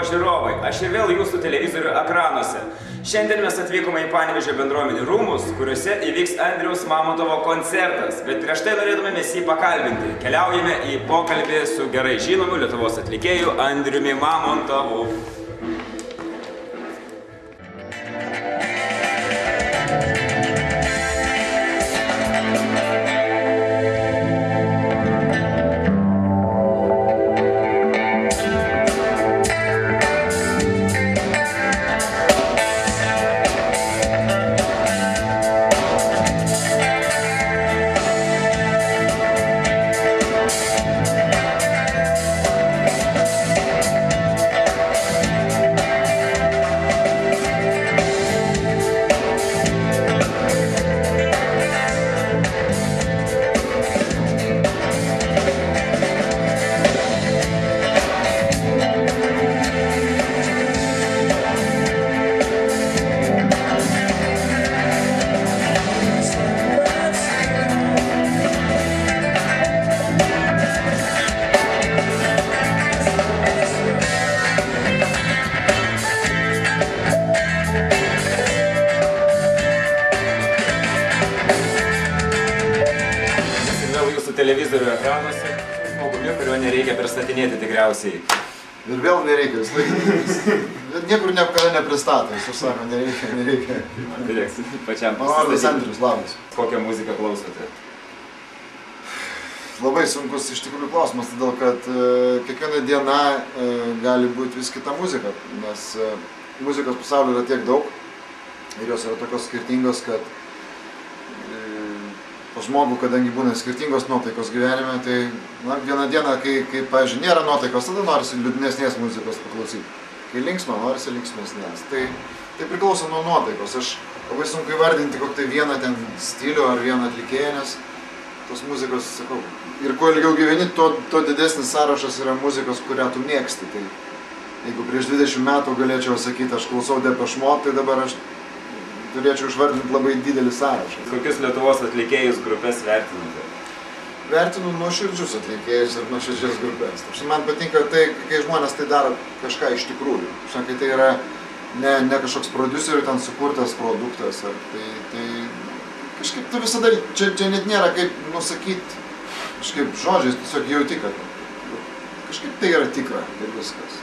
žiūrovai, aš ir vėl jūsų televizorių ekranuose. Šiandien mes atvykome į Panevėžio bendruomenių rūmus, kuriuose įvyks Andriaus Mamontovo koncertas, bet prieš tai norėtume mes jį pakalbinti. Keliaujame į pokalbį su gerai žinomu Lietuvos atlikėju Andriumi Mamontovu. Televizorių ekranuose su žmogumi, kurio nereikia pristatinėti tikriausiai. Ir vėl nereikia, niekur niekada nepristato, jis sako, nereikia. Pačiam Mano vardas Andrius, labas. Kokią muziką klausote? Labai sunkus iš tikrųjų klausimas, todėl kad kiekviena diena gali būti vis kita muzika, nes muzikos pasaulyje yra tiek daug ir jos yra tokios skirtingos, kad po žmogų, kadangi būna skirtingos nuotaikos gyvenime, tai vieną dieną, kai pavyzdžiui, nėra nuotaikos, tada norisi liūdnesnės muzikos paklausyti. Kai linksma, norisi linksmesnės. Tai priklauso nuo nuotaikos. Aš labai sunku įvardinti kokį tai vieną ten stilių ar vieną atlikėją, nes tos muzikos, sakau, ir kuo ilgiau gyveni, tuo didesnis sąrašas yra muzikos, kurią tu mėgsti. Tai jeigu prieš 20 metų galėčiau sakyti, aš klausau Depeche Mode, tai dabar aš turėčiau išvardinti labai didelį sąrašą. Kokius Lietuvos atlikėjus grupės vertinate? Vertinu nuoširdžius atlikėjus ir nuoširdžias grupės. Man patinka tai, kai žmonės tai daro kažką iš tikrųjų. Kai tai yra ne kažkoks prodiuserių ten sukurtas produktas. Tai kažkaip tu visada, čia net nėra kaip nusakyti kažkaip žodžiais, tiesiog jauti, kad kažkaip tai yra tikra ir viskas.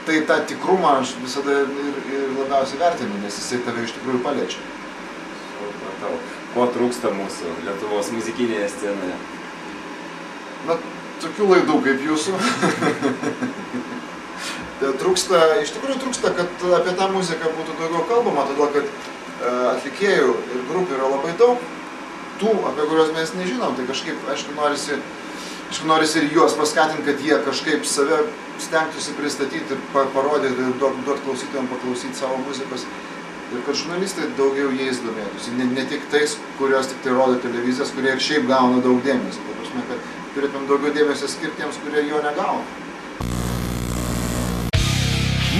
Tai tą tikrumą aš visada ir labiausiai vertinu, nes jisai tave iš tikrųjų paliečia. Supratau. Ko trūksta mūsų Lietuvos muzikinėje scenoje? Na, tokių laidų kaip jūsų. Iš tikrųjų trūksta, kad apie tą muziką būtų daugiau kalbama, todėl kad atlikėjų ir grupių yra labai daug, tų, apie kuriuos mes nežinom, tai kažkaip, aišku, norisi ir juos paskatinti, kad jie kažkaip save stengtųsi pristatyti ir parodyti, duoti klausytojams paklausyti savo muzikos. Ir kad žurnalistai daugiau jais domėtųsi, ne tik tais, kurios tik tai rodo televizijas, kurie ir šiaip gauna daug dėmesio. Tai prasme, kad turėtum daugiau dėmesio skirti tiems, kurie jo negauna.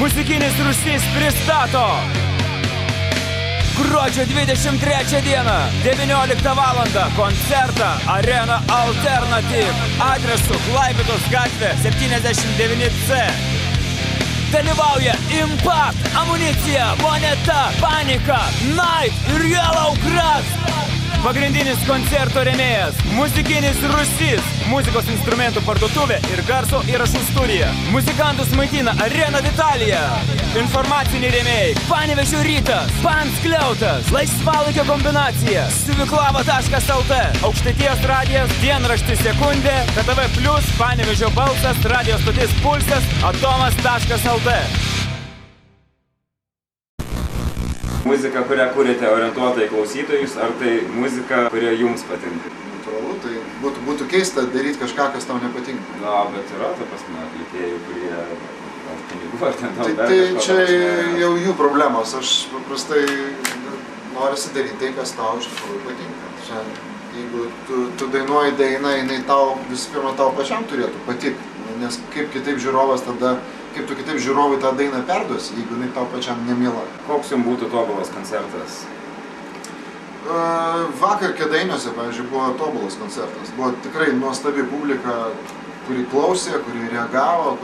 Muzikinis Rūsys pristato gruodžio 23 dieną, 19 val. Koncertą Arena Alternative adresu Klaipėdos gatvė 79C. Dalyvauja Impact, Amunicija, Moneta, Panika, Night ir Yellow Grass. Pagrindinis koncerto rėmėjas – Muzikinis Rūsys, muzikos instrumentų parduotuvė ir garso įrašų studija. Muzikantus maitina Arena Vitalija. Informaciniai rėmėjai – Panevėžio Rytas, Panskliautas, Laisvalaikio kombinacija, Siuviklava.lt, Aukštaitijos radijas, dienraštis Sekundė, KTV Plus, Panevėžio balsas, radio stotis Pulsas, Atomas.lt. Muzika, kurią kūrėte, orientuota į klausytojus, ar tai muzika, kurie jums patinka? Natūralu, tai būtų keista daryti kažką, kas tau nepatinka. Na, bet yra, ta prasme, atlikėjų, kurie gal pinigų ar ten tau Tai čia jau jų problemos. Aš paprastai norisi daryti tai, kas tau iš tikrųjų patinka. Jeigu tu dainuoji dainą, jinai tau, visų pirma, tau pačiam turėtų patikti. Nes kaip kitaip žiūrovas tada, kaip tu kitaip žiūrovui tą dainą perduosi, jeigu jinai tau pačiam nemiela. Koks jums būtų tobulas koncertas? Vakar Kėdainiuose, pavyzdžiui, buvo tobulas koncertas. Buvo tikrai nuostabi publika, kuri klausė, kuri reagavo,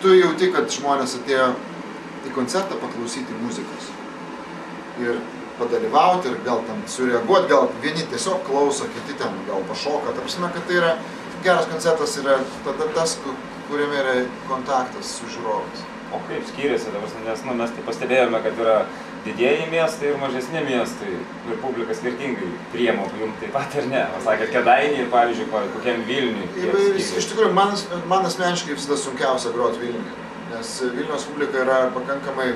tu jauti, kad žmonės atėjo į koncertą paklausyti muzikos. Ir padalyvauti, ir gal tam sureaguoti, gal vieni tiesiog klauso, kiti ten gal pašoka. Ta prasme, kad tai yra geras koncertas, yra tada tas, kuriame yra kontaktas su žiūrovais. O kaip skiriasi, nes mes tai pastebėjome, kad yra didieji miestai ir mažesni miestai ir publika skirtingai priima, jums taip pat ir ne. O sakėt, Kėdainiai, pavyzdžiui, kokiam Vilniui. Iš tikrųjų, man asmeniškai visada sunkiausia groti Vilniui, nes Vilniaus publika yra pakankamai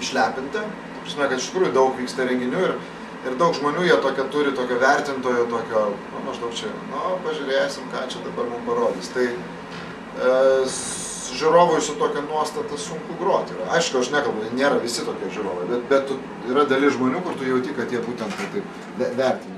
išlepinta. Ta prasme, kad iš tikrųjų daug vyksta renginių ir daug žmonių jie turi tokio vertintojo, tokio, maždaug čia, pažiūrėsim, ką čia dabar mums parodys. Tai žiūrovui su tokia nuostata sunku groti. Aišku, aš nekalbu, nėra visi tokie žiūrovai, bet yra dalis žmonių, kur tu jauti, kad jie būtent taip vertinimo.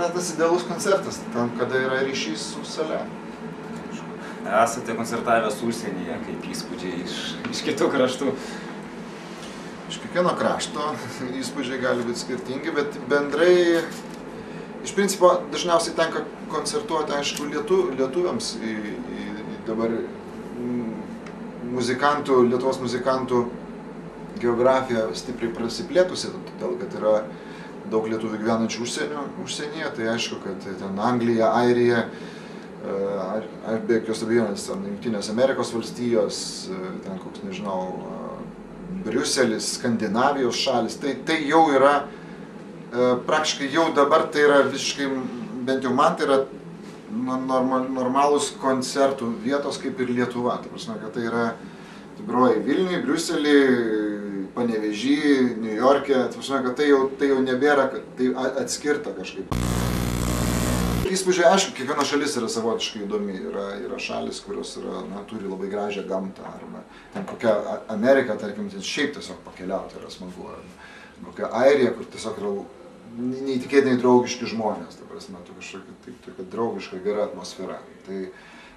yra tas idealus koncertas, tam, kada yra ryšys su sale. Esate koncertavęs užsienyje, kaip įspūdžiai iš kitų kraštų? Iš kiekvieno krašto įspūdžiai gali būti skirtingi, bet bendrai, iš principo, dažniausiai tenka koncertuoti, aišku, lietuviams dabar Lietuvos muzikantų geografija stipriai prasiplėtusi, todėl kad yra daug lietuvių gyvenančių užsienyje, tai aišku, kad ten Anglija, Airija, be jokios abejonės, Jungtinės Amerikos valstijos, ten koks, nežinau, Briuselis, Skandinavijos šalis, tai jau yra, praktiškai jau dabar tai yra visiškai, bent jau man tai yra normalūs koncertų vietos kaip ir Lietuva. Tai prasme, kad tai yra, tu groji Vilniuj, Briuselį, Panevėžy, Niujorke, tai prasme, kad tai jau nebėra, tai atskirta kažkaip. Įspūdžiai, aišku, kiekviena šalis yra savotiškai įdomi. Yra šalis, kurios turi labai gražią gamtą, arba ten kokia Amerika, tarkim, šiaip tiesiog pakeliauti yra smagu, arba kokia Airija, kur tiesiog yra neįtikėtinai draugiški žmonės, ta prasme, tokia draugiška, gera atmosfera. Tai,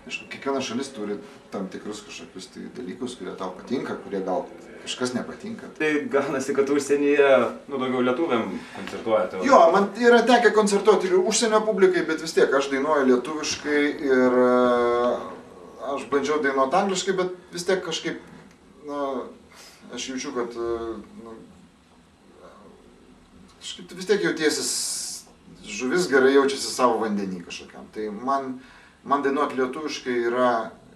aišku, kiekviena šalis turi tam tikrus kažkokius dalykus, kurie tau patinka, kurie gal kažkas nepatinka. Tai gaunasi, kad užsienyje, daugiau lietuviam koncertuojate? Jo, man yra tekę koncertuoti ir užsienio publikai, bet vis tiek aš dainuoju lietuviškai ir aš bandžiau dainuoti angliškai, bet vis tiek kažkaip, aš jaučiu, kad kažkaip vis tiek jautiesis, žuvis gerai jaučiasi savo vandenį kažkokiam. Tai man dainuoti lietuviškai yra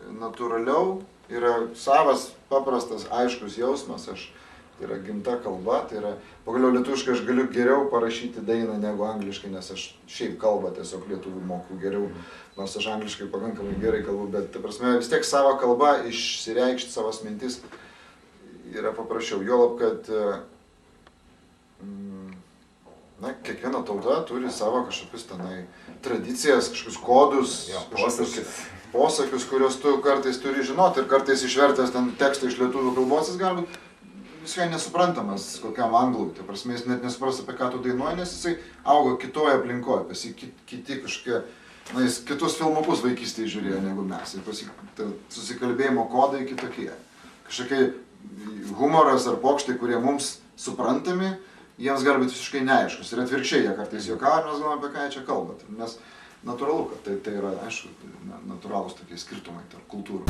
natūraliau, yra savas, paprastas, aiškus jausmas, tai yra gimta kalba, tai yra, pagaliau lietuviškai aš galiu geriau parašyti dainą negu angliškai, nes aš šiaip kalbą tiesiog lietuvių moku geriau, nors aš angliškai pakankamai gerai kalbu, bet, ta prasme, vis tiek savo kalbą išsireikšti savas mintis yra paprasčiau. Juolab, kad kiekviena tauta turi savo kažkokius tenai tradicijas, kažkokius kodus, posakius, kuriuos tu kartais turi žinoti ir kartais išvertęs ten tekstą iš lietuvių kalbos, jis gali būti viskai nesuprantamas kokiam anglui. Tai prasme, jis net nesupras, apie ką tu dainuoji, nes jisai auga kitoje aplinkoje, pas jį kiti kažkokie, jis kitus filmukus vaikystėje žiūrėjo negu mes, ir susikalbėjimo kodai kitokie. Kažkokie humoras ar pokštai, kurie mums suprantami, jiems gali būti visiškai neaiškus. Ir atvirkščiai, jie kartais juokauja, mes galvojame, apie ką jie čia kalba. Nes natūralu, kad tai yra, aišku, natūralūs tokie skirtumai tarp kultūrų.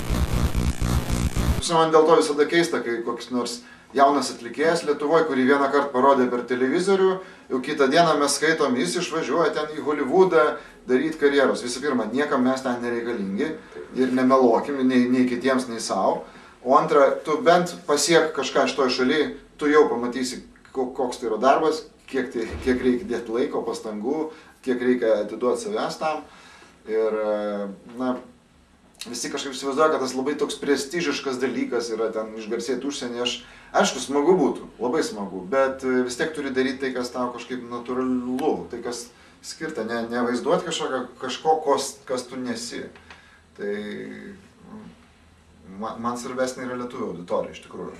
Man dėl to visada keista, kai koks nors jaunas atlikėjas Lietuvoje, kurį vieną kartą parodė per televizorių, jau kitą dieną mes skaitom, jis išvažiuoja ten į Holivudą daryti karjeros. Visų pirma, niekam mes ten nereikalingi ir nemeluokim nei kitiems, nei savo. O antra, tu bent pasiek kažką iš toj šaly, tu jau pamatysi, koks tai yra darbas, kiek reikia dėti laiko, pastangų, kiek reikia atiduoti savęs tam. Ir, visi kažkaip įsivaizduoja, kad tas labai toks prestižiškas dalykas yra ten išgarsėti užsienį. Aišku, smagu būtų, labai smagu, bet vis tiek turi daryti tai, kas tau kažkaip natūralu, tai kas skirta, nevaizduoti kažko, kas tu nesi. Tai man svarbesnė yra lietuvių auditorija, iš tikrųjų.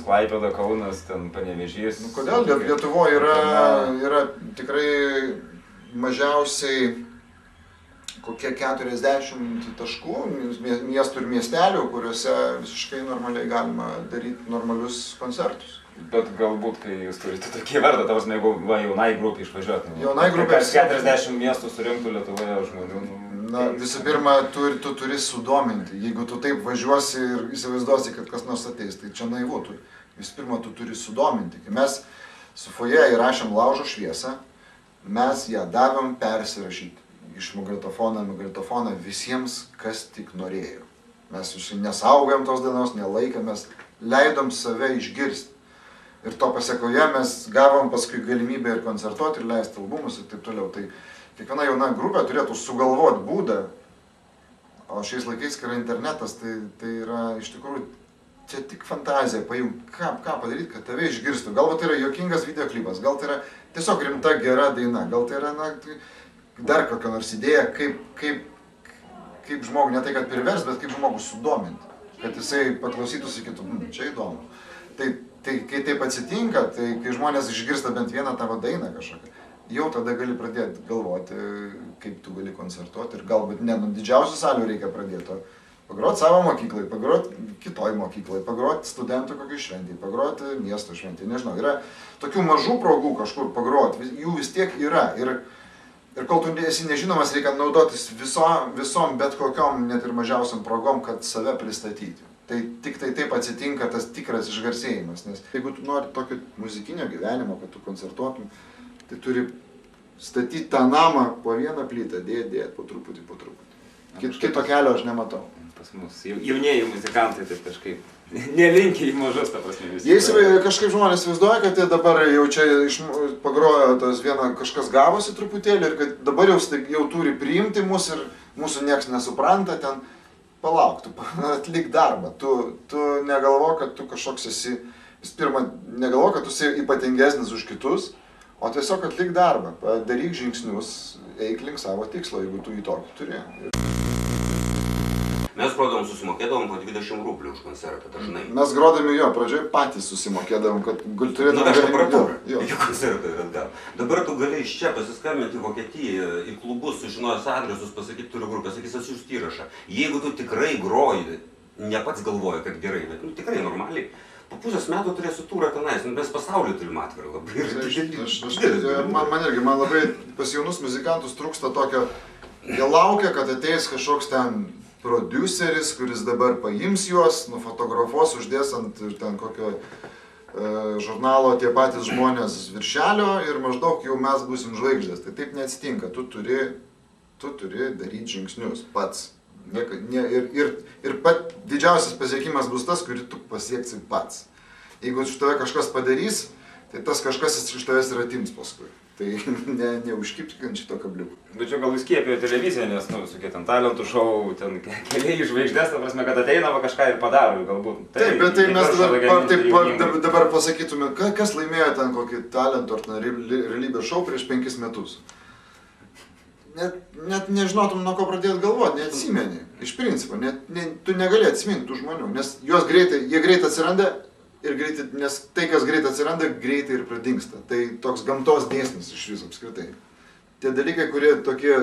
Klaipėda, Kaunas, ten Panevėžys. Kodėl? Lietuvoje yra tikrai mažiausiai kokie 40 taškų, miestų ir miestelių, kuriuose visiškai normaliai galima daryti normalius koncertus. Bet galbūt, kai jūs turite tokį vardą, tavas jeigu jaunai grupė išvažiuoti. Jaunai grupė. 40 miestų surinktų Lietuvoje žmonių. Visų pirma, tu turi sudominti. Jeigu tu taip važiuosi ir įsivaizduosi, kad kas nors ateis, tai čia naivu. Visų pirma, tu turi sudominti. Kai mes su foje įrašėm Laužo šviesą, mes ją davėm persirašyti iš magnetofoną visiems, kas tik norėjo. Mes nesaugėm tos dainos, nelaikėm, mes leidom save išgirsti. Ir to pasiekoje mes gavom paskui galimybę ir koncertuoti, ir leisti albumus ir taip toliau. Tai kiekviena jauna grupė turėtų sugalvoti būdą, o šiais laikais, kai yra internetas, tai yra iš tikrųjų čia tik fantazija, ką padaryti, kad tave išgirstų. Galbūt tai yra juokingas videoklipas, gal tai yra tiesiog rimta gera daina, gal tai yra dar kokia nors idėja, kaip žmogų ne tai, kad privers, bet kaip žmogų sudominti, kad jisai paklausytųsi kitų, čia įdomu. Tai kai taip atsitinka, tai kai žmonės išgirsta bent vieną tavo dainą kažkokią, jau tada gali pradėti galvoti, kaip tu gali koncertuoti ir galbūt ne nuo didžiausių salių reikia pradėti, pagroti savo mokyklai, pagroti kitoj mokyklai, pagroti studentų kokiai šventį, pagroti miesto šventį, nežinau, yra tokių mažų progų kažkur pagroti, jų vis tiek yra ir kol tu esi nežinomas, reikia naudotis visom bet kokiom, net ir mažiausiam progom, kad save pristatyti. Tai tik tai taip atsitinka tas tikras išgarsėjimas, nes jeigu tu nori tokio muzikinio gyvenimo, kad tu koncertuotum, tai turi statyti tą namą po vieną plytą, dėt po truputį. Kito kelio aš nematau. Pas mus jaunieji muzikantai taip kažkaip nelinkia į mažus, ta prasme, visi. Jie kažkaip žmonės įsivaizduoja, kad jie dabar jau čia pagrojo tas vieną kažkas gavosi truputėlį ir kad dabar jau turi priimti mus ir mūsų nieks nesupranta ten. Palauk, tu atlik darbą, tu negalvo, kad tu kažkoks esi, pirma, negalvo, kad tu esi ypatingesnis už kitus, o tiesiog atlik darbą, daryk žingsnius, eik link savo tikslo, jeigu tu jį tokį turi. Mes grodom susimokėdavom po 20 rublių už koncertą dažnai. Mes grodami pradžioje patys susimokėdavom, kad turėtume nuvežti aparatūrą iki koncerto ir atgal. Dabar tu gali iš čia pasiskambinti į Vokietiją, į klubus, sužinojęs adresus, pasakyti turiu grupę, sakys atsiųsti įrašą. Jeigu tu tikrai groji, ne pats galvoji, kad gerai, bet tikrai normaliai, po pusės metų turėsiu turą tenais, mes pasaulį turim atvirą labai. Man labai pas jaunus muzikantus trūksta tokio, jie laukia, kad ateis kažkoks ten prodiuseris, kuris dabar paims juos, nufotografuos, uždės ant ten kokio žurnalo tie patys žmonės viršelio ir maždaug jau mes būsim žvaigždės. Tai taip neatsitinka, tu turi daryti žingsnius pats. Ir didžiausias pasiekimas bus tas, kurį tu pasieksi pats. Jeigu iš tave kažkas padarys, tai tas kažkas iš tavęs ir atims paskui. Tai neužkipk ant šito kabliuko. Bet čia gal įskiepijo televiziją, nes, sukie ten talentų šou, ten keliai žvaigždės, ta prasme, kad ateina kažką ir padaro, galbūt. Taip, bet tai mes dabar pasakytume, kas laimėjo ten kokį talentų ar realybės šou prieš 5 metus. Net nežinotum, nuo ko pradėti galvoti, neatsimeni, iš principo, tu negali atsiminti tų žmonių, nes jie greitai atsiranda. Nes tai, kas greitai atsiranda, greitai ir pradingsta. Tai toks gamtos dėsnis iš viso apskritai. Tie dalykai, kurie tokie,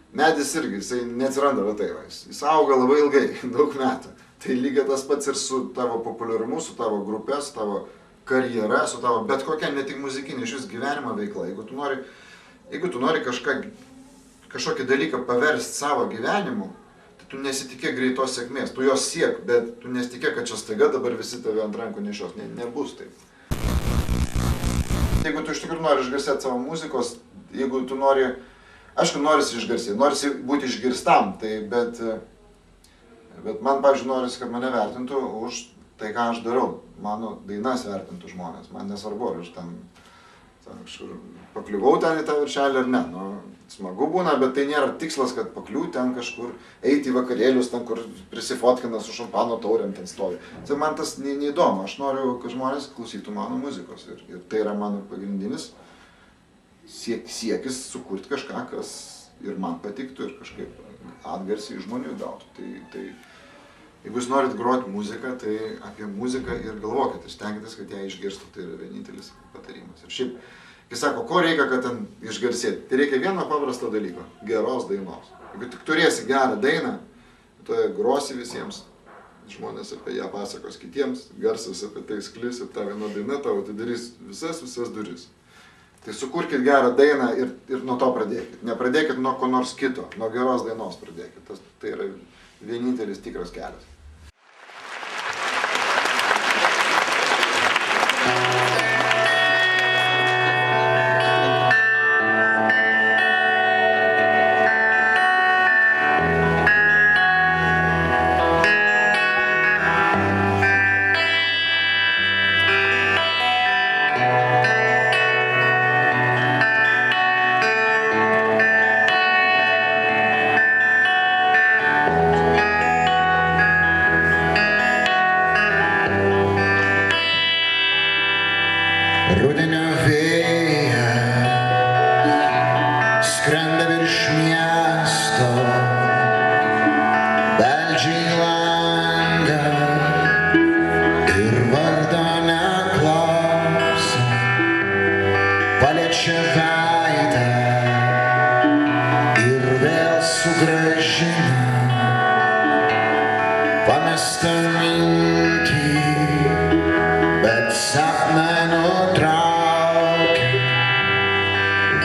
medis irgi, jisai neatsiranda va tai, jis auga labai ilgai, daug metų. Tai lygiai tas pats ir su tavo populiarumu, su tavo grupe, su tavo karjera, su tavo bet kokia, ne tik muzikinė, iš vis gyvenimo veikla. Jeigu tu nori kažkokį dalyką paversti savo gyvenimu, tu nesitikėk greitos sėkmės, tu jos siek, bet tu nesitikėk, kad čia staiga dabar visi tave ant rankų nešios, nebus taip. Jeigu tu iš tikrųjų nori išgarsėti savo muzikos, jeigu tu nori, aišku, norisi išgarsėti, norisi būti išgirstam, bet man, pavyzdžiui, norisi, kad mane vertintų už tai, ką aš darau, mano dainas vertintų žmonės, man nesvarbu, ar aš ten kažkur pakliuvau ten į tą viršelį ar ne. Smagu būna, bet tai nėra tikslas, kad pakliūti ten kažkur, eiti į vakarėlius, ten kur prisifotkina su šampano taurėm ten stovi. Tai man tas neįdomu, aš noriu, kad žmonės klausytų mano muzikos ir tai yra mano pagrindinis siekis sukurti kažką, kas ir man patiktų ir kažkaip atgarsį iš žmonių gautų. Tai jeigu jūs norit groti muziką, tai apie muziką ir galvokit ir stenkitės, kad ją išgirstų, tai yra vienintelis patarimas. Ir šiaip, kai sako, ko reikia, kad ten išgarsėti, tai reikia vieno paprasto dalyko – geros dainos. Jeigu tik turėsi gerą dainą, tu grosi visiems, žmonės apie ją pasakos kitiems, garsas apie tai sklis ir ta viena daina tavo atidarys visas duris. Tai sukurkit gerą dainą ir nuo to pradėkit. Nepradėkit nuo ko nors kito, nuo geros dainos pradėkit. Tai yra vienintelis tikras kelias.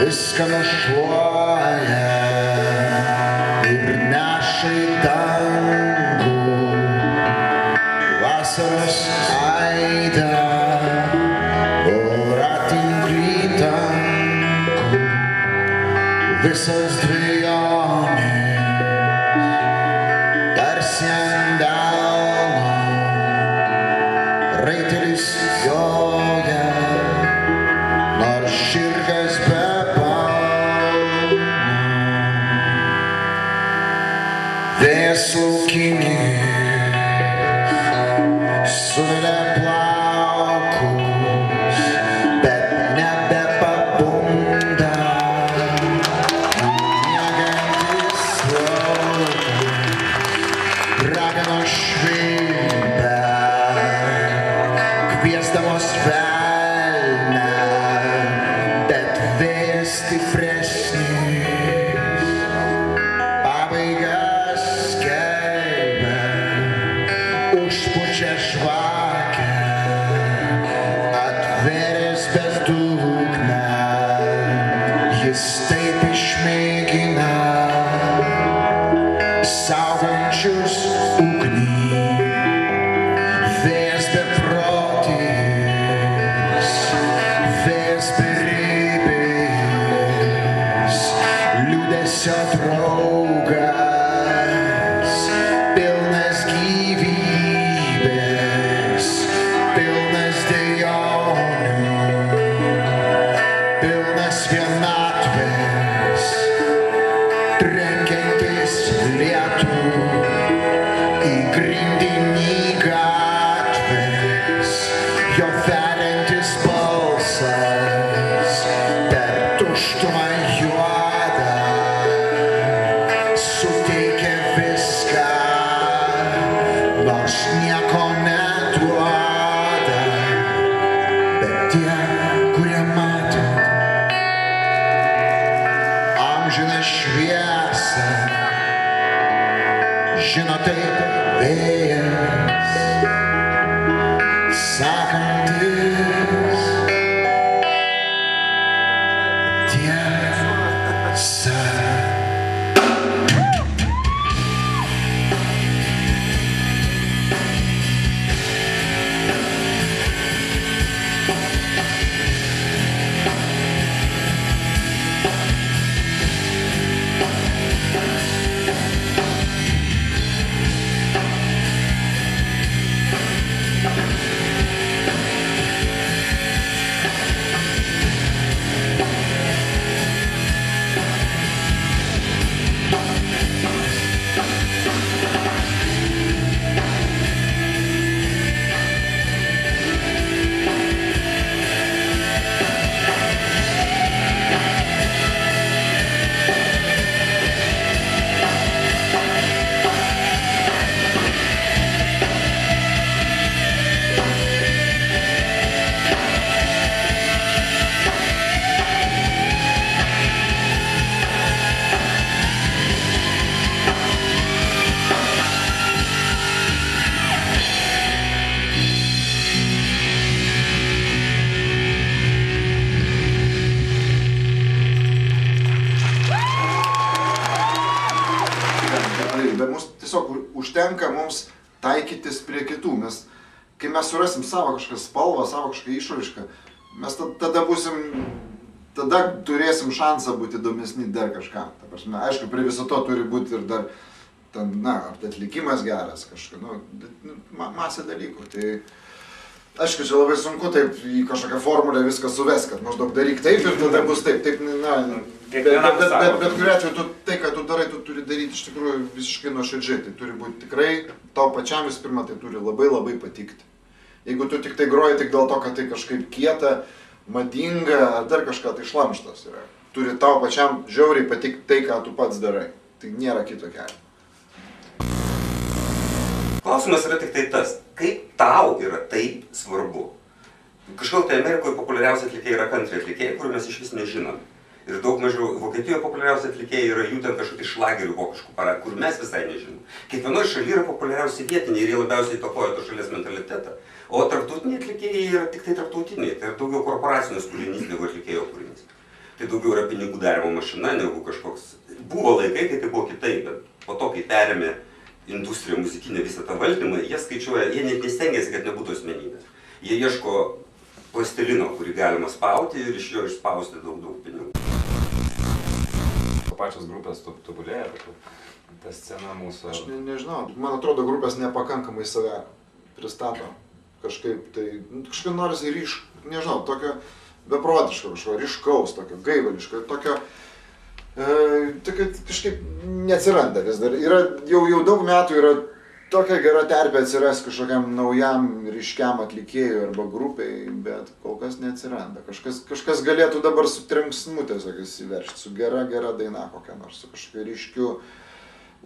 viską nušluoja ir neša į dangų vasaros aidą, voratinklį tankų, visas dvejonės tarsi ant delno, raitelis joja, nors žirgas be balno. Vėjas laukinis suvelia plaukus, bet nebepabunda. Miegantis laukas raganos švilpia, kviesdamos velnią, bet vėjas stipresnis pabaigas skelbia, užpučia žvakę, atvėręs bezdugną, jis taip išmėgina saugančius ugnį. Vėjas beprotis, vėjas beribis, liūdesio draugas, pilnas gyvybės, pilnas dejonių, pilnas vienatvės, trenkiantis lietų į grindinį gatvės, jo veriantis balsas per tuštumą juodą suteikia viską, nors nieko neduoda, bet tie, kurie matė amžiną šviesą, žino taip vėjas sakantis tiesą. Bet mums tiesiog užtenka mums taikytis prie kitų. Kai mes surasim savo kažkokią spalvą, savo kažkokią išraišką, mes tada turėsim šansą būti įdomesni dar kažkam. Ta prasme, aišku, prie viso to turi būti ir dar atlikimas geras, masė dalykų. Tai aišku, čia labai sunku taip į kažkokią formulę viską suvesti, kad maždaug daryk taip ir tada bus taip. Bet kuriuo atveju tai, ką tu darai, tu turi daryti iš tikrųjų visiškai nuoširdžiai. Tai turi būti tikrai tau pačiam visų pirma, tai turi labai labai patikti. Jeigu tu tik tai groji tik dėl to, kad tai kažkaip kieta, madinga ar dar kažką, tai šlamštas yra. Turi tau pačiam žiauriai patikti tai, ką tu pats darai. Tai nėra kito kelio. Klausimas yra tik tai tas, kaip tau yra taip svarbu. Kažkodėl tai Amerikoje populiariausi atlikėjai yra country atlikėjai, kurių mes iš vis nežinom. Ir daug mažiau Vokietijoje populiariausi atlikėjai yra jų ten kažkokie šlagerių vokiškų paradų, kur mes visai nežinom. Kiekvienoje šalyje yra populiariausi vietiniai ir jie labiausiai įtakoja tos šalies mentalitetą. O tarptautiniai atlikėjai yra tik tai tarptautiniai, tai yra daugiau korporacinės kūrinys negu atlikėjo kūrinys. tai daugiau yra pinigų darimo mašina negu kažkoks. Buvo laikai, kai tai buvo kitaip, bet po to, kai perėmė industrija muzikinė visą tą valdymą, jie skaičiuoja, jie net nestengiasi, kad nebūtų asmenybės. Jie ieško plastilino, kurį galima spauti ir iš jo išspausti daug pinigų. Pačios grupės tobulėja, ta scena mūsų... Aš nežinau, man atrodo, grupės nepakankamai save pristato. Kažkaip tai, kažkaip norisi nežinau, tokio beprotiško kažko, ryškaus, tokio gaivališko, tokio kažkaip neatsiranda vis dar. Yra, jau daug metų yra tokia gera terpė atsiras kažkokiam naujam, ryškiam atlikėjui arba grupiai, bet kol kas neatsiranda. Kažkas galėtų dabar su trenksmu tiesiog įsiveršti, su gera daina kokia nors, su kažkokiu ryškiu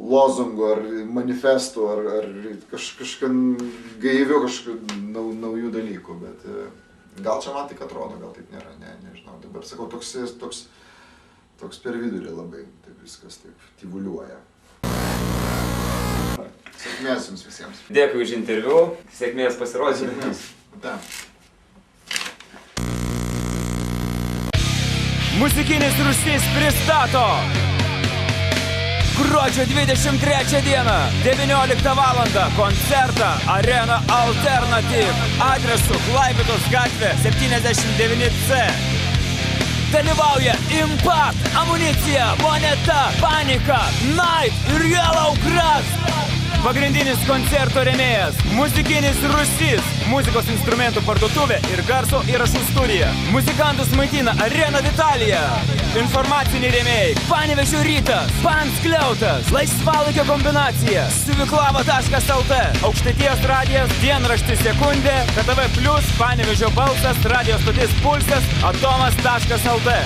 lozungu ar manifestu, ar kažkokiu gaiviu, kažkokiu naujų dalykų, bet gal čia man tik atrodo, gal taip nėra, nežinau. Dabar sakau, toks per vidurį labai, taip viskas taip tyvuliuoja. Sėkmės jums visiems. Dėkui už interviu, sėkmės pasirodymui. Muzikinis Rūsys pristato gruodžio 23 dieną, 19 val. Koncertą Arena Alternative adresu Klaipėdos gatvė 79C. Dalyvauja Impact, Amunicija, Moneta, Panika, Night ir Yellow Grass. Pagrindinis koncerto rėmėjas – Muzikinis Rūsys, muzikos instrumentų parduotuvė ir garso įrašų studija. Muzikantus maitina Arena Vitalija. Informaciniai rėmėjai – Panevėžio Rytas, Panskliautas, Laisvalaikio kombinacija, Siuviklava.lt, Aukštaitijos radijas, dienraštis Sekundė, KTV Plius, Panevėžio balsas, radijos stotis Pulsas, Atomas.lt.